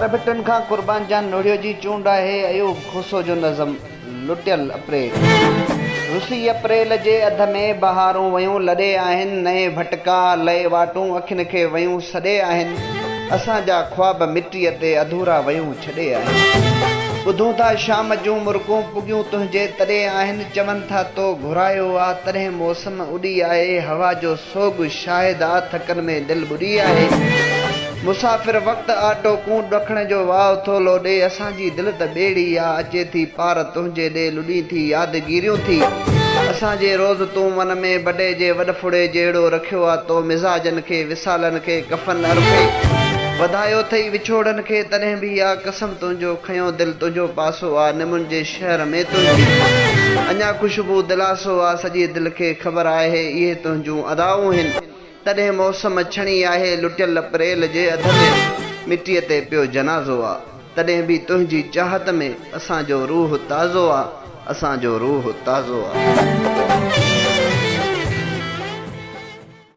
ॿार भिटुनि खां कुर्बान जान नोड़ियो जी चूंड आहे अयूब खोसो जो नज़म लुटियल अप्रैल। रुसी अप्रैल जे अध में बहारूं वयूं लॾे आहिनि, नए भटका लए वाटूं अखियुनि खे वयूं सॾे आहिनि। असांजा ख्वाब मिटीअ ते अधूरा वयूं छॾे आहिनि। ॿुधूं था शाम जूं मुर्गूं पुगियूं तुंहिंजे तॾे आहिनि, चवनि था तो घुरायो आ तॾहिं मौसम उॾी आहे। हवा जो सोग शाहिद आ थकनि में दिलि ॿुॾी आहे। मुसाफ़िर वक़्तु आटोकूं ॾखण जो वाव थो लोॾे, असांजी दिलि त ॿेड़ी आ अचे थी पार तुंहिंजे ॾे लुॾी थी यादगिरियूं थी। असांजे रोज़ तूं मन में बॾे जे वॾफुड़े जहिड़ो रखियो आ तो मिज़ाजनि खे विसालनि खे कफ़न अर्पे। वधायो अथई विछोड़नि खे तॾहिं बि आ कसम तुंहिंजो खयों दिलि तुंहिंजो पासो आ निमुनि जे शहर में तुंहिंजी अञा ख़ुशबू दिलासो आ। सॼी दिलि खे ख़बर आहे इहे तुंहिंजूं अदाऊं आहिनि। तॾहिं मौसम छणी आहे लुटियल अप्रैल जे अध में मिटीअ ते पियो जनाज़ो आ। तॾहिं बि तुंहिंजी चाहत में असांजो रूह ताज़ो आ, असांजो रूह ताज़ो आ।